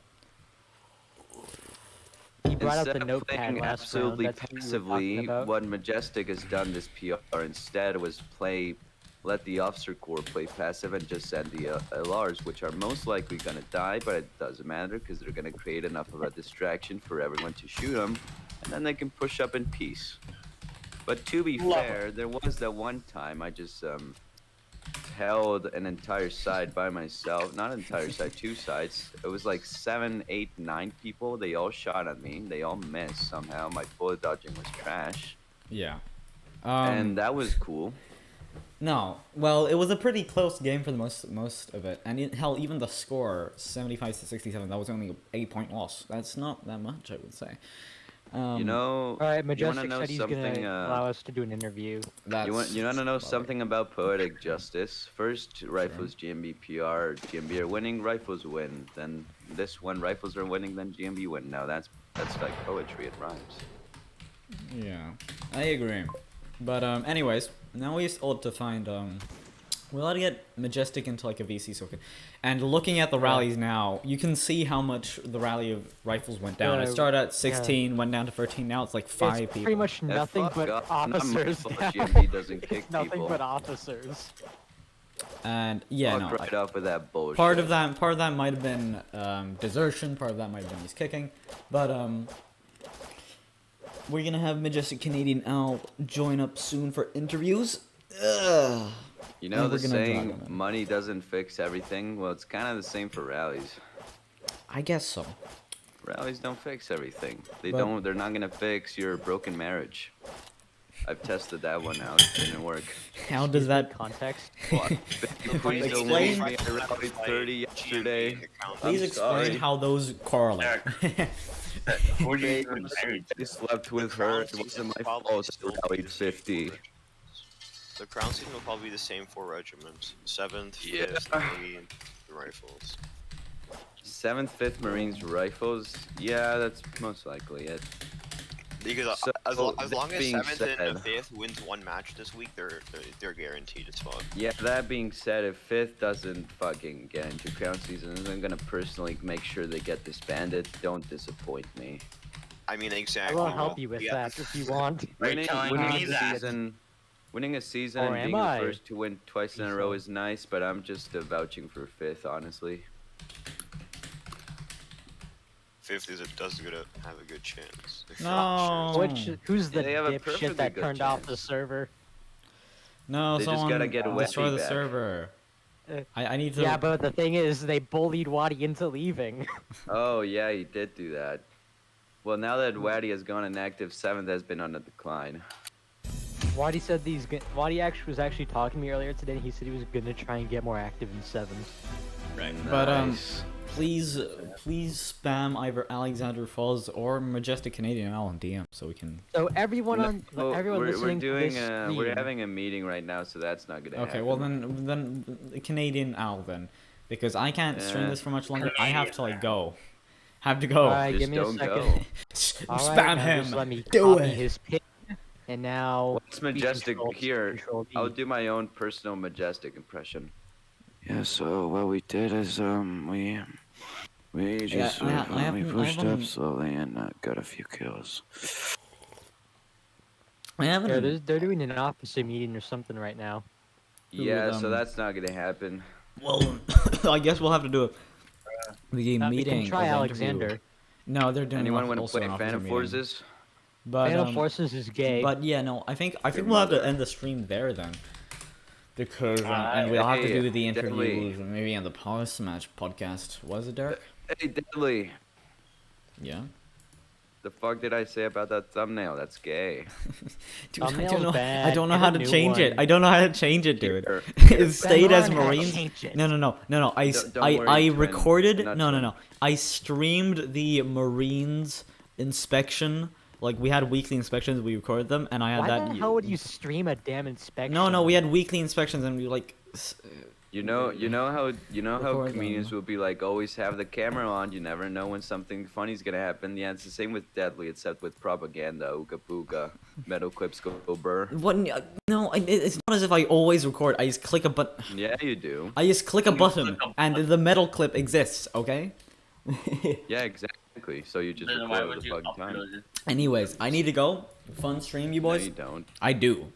S1: He brought out
S6: Instead
S1: the
S6: of
S1: notepad
S6: playing
S1: last round.
S6: absolutely
S1: That's what we were
S6: passively,
S1: talking about.
S6: what Majestic has done this PR instead was let the officer corps play passive and just send the LRs, which are most likely gonna die, but it doesn't matter because they're gonna create enough of a distraction for everyone to shoot them, and then they can push up in peace. But to be fair, there was that one time I just held an entire side by myself. Not entire side, 2 sides. It was like 7, 8, 9 people. They all shot at me. They all missed somehow. My bullet dodging was trash.
S2: Yeah.
S6: And that was cool.
S2: No, well, it was a pretty close game for the most of it, and hell, even the score 75-67, that was only an 8-point loss. That's not that much, I would say.
S6: You know,
S1: All right, Majestic
S6: know
S1: said he's
S6: something,
S1: gonna allow us to do an interview.
S6: you want to know something about poetic justice? First, rifles GMB PR, GMB are winning, rifles win. Then this one, rifles are winning, then GMB win. Now that's like poetry. It rhymes.
S2: Yeah, I agree. But anyways, now we still have to find we ought to get Majestic into like a VC circuit. And looking at the rallies now, you can see how much the rally of rifles went down. It started at 16, went down to 13. Now it's like 5
S1: It's
S2: people.
S1: pretty much nothing but officers.
S6: GMB doesn't kick
S1: Nothing
S6: people.
S1: but officers.
S2: And yeah,
S6: Fuck
S2: no.
S6: right off with that bullshit.
S2: Part of that might have been desertion. Part of that might have been he's kicking. But we're gonna have Majestic Canadian Al join up soon for interviews. Ugh.
S6: You know
S2: And
S6: the
S2: we're gonna drag
S6: saying,
S2: him in.
S6: money doesn't fix everything? Well, it's kind of the same for rallies.
S2: I guess so.
S6: Rallies don't fix everything.
S2: But-
S6: They're not gonna fix your broken marriage. I've tested that one out. It didn't work.
S2: How does that?
S1: Context.
S6: Please don't
S2: Explain-
S6: leave me. I rallied 30 yesterday.
S2: Please
S6: I'm
S2: explain
S6: sorry.
S2: how those correlate.
S5: Who are you even married
S6: I slept with her. It wasn't my fault. I rallied 50.
S4: The crown season will probably be the same 4 regiments. 7th,
S6: Yeah.
S4: 5th, Marine, rifles.
S6: 7th, 5th Marines rifles. Yeah, that's most likely it.
S4: Because
S6: So,
S4: as long as
S6: that being
S4: 7th and
S6: said-
S4: 5th wins 1 match this week, they're guaranteed as fuck.
S6: Yeah, that being said, if 5th doesn't fucking get into crown season, I'm gonna personally make sure they get disbanded. Don't disappoint me.
S4: I mean,
S1: I
S4: exactly.
S1: will help you with
S4: Yeah.
S1: that if you want.
S6: Winning,
S5: telling
S6: winning
S5: me
S6: a
S5: that.
S6: season, winning a season
S1: Or
S6: and
S1: am
S6: being
S1: I?
S6: the first to win twice in a row is nice, but I'm just vouching for 5th, honestly.
S4: 5th does have a good chance. If
S2: No.
S4: not, sure.
S1: Who's the
S6: they have a
S1: dipshit
S6: perfectly
S1: that
S6: good
S1: turned off
S6: chance.
S1: the server?
S2: No,
S6: They just
S2: someone
S6: gotta get Webby
S2: destroy the
S6: back.
S2: server.
S1: Uh,
S2: I need to.
S1: Yeah, but the thing is, they bullied Wadi into leaving.
S6: Oh yeah, he did do that. Well, now that Waddy has gone inactive, 7th has been on a decline.
S1: Wadi said Wadi was actually talking to me earlier today. And he said he was gonna try and get more active in 7th.
S2: But
S6: Nice.
S2: please spam either Alexander Falls or Majestic Canadian Al on DM so we can.
S1: So everyone
S6: Oh,
S1: everyone
S6: we're
S1: listening
S6: doing
S1: to this
S6: we're
S1: stream,
S6: having a meeting right now, so that's not gonna
S2: Okay,
S6: happen.
S2: well then Canadian Al then, because I can't stream
S6: Yeah.
S2: this for much longer. I have to like go. Have to go.
S1: Alright,
S6: Just
S1: give me a
S6: don't
S1: second.
S6: go.
S1: Alright,
S2: Spam
S1: now just
S2: him.
S1: let me
S2: Do
S1: copy
S2: it.
S1: his pin, and now
S6: What's Majestic
S1: Control-
S6: here?
S1: Control D.
S6: I'll do my own personal Majestic impression. Yeah, so what we did is we just
S2: I
S6: pushed up
S2: haven't-
S6: slowly and got a few kills.
S2: I haven't.
S1: they're doing an officer meeting or something right now.
S6: Yeah,
S2: with,
S6: so that's not gonna happen.
S2: Well, I guess we'll have to do it. The
S1: We
S2: meeting.
S1: can try
S2: of
S1: Alexander.
S2: interview. No, they're doing
S6: Anyone want to
S2: also
S6: play
S2: an officer
S6: Phantom
S2: meeting.
S6: Forces?
S2: But
S1: Phantom Forces is gay.
S2: But yeah, no, I think
S6: Your
S2: we'll have to
S6: mother.
S2: end the stream there then, because and we'll have to
S6: hey,
S2: do the
S6: definitely.
S2: interviews maybe in the post match podcast. Was it Derek?
S6: Hey, Deadly.
S2: Yeah.
S6: The fuck did I say about that thumbnail? That's gay.
S2: Dude, I
S1: Thumbnail's
S2: don't know. I
S1: bad.
S2: don't know
S1: Get
S2: how
S1: a
S2: to
S1: new
S2: change it.
S1: one.
S2: I don't know how to change it, dude.
S6: Here.
S2: It stayed as
S1: learn how to
S2: Marines.
S1: change it.
S2: No.
S6: Don't worry,
S2: I
S6: twin.
S2: recorded.
S6: Not
S2: No.
S6: twin.
S2: I streamed the Marines inspection Like we had weekly inspections, we recorded them, and I had
S1: Why
S2: that.
S1: the hell would you stream a damn inspection?
S2: No, we had weekly inspections, and we like.
S6: You know how
S2: Record
S6: comedians
S2: them.
S6: will be like, always have the camera on. You never know when something funny is gonna happen. Yeah, it's the same with Deadly, except with propaganda. Ooga booga, metal clips go burr.
S2: What? No, it's not as if I always record. I just click a button.
S6: Yeah, you do.
S2: I just click a button, and the metal clip exists. Okay.
S6: Yeah, exactly. So you just
S5: Then why
S6: record all
S5: would
S6: the
S5: you
S6: fucking time.
S5: upload it?
S2: Anyways, I need to go. Fun stream, you
S6: No,
S2: boys.
S6: you don't.
S2: I do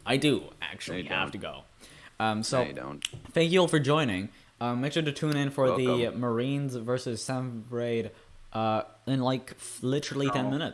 S2: actually
S6: you
S2: have
S6: don't.
S2: to go. So
S6: No, you don't.
S2: thank you all for joining. Make sure to tune in for the
S6: Welcome.
S2: Marines versus Sam Braid in like literally 10 minutes.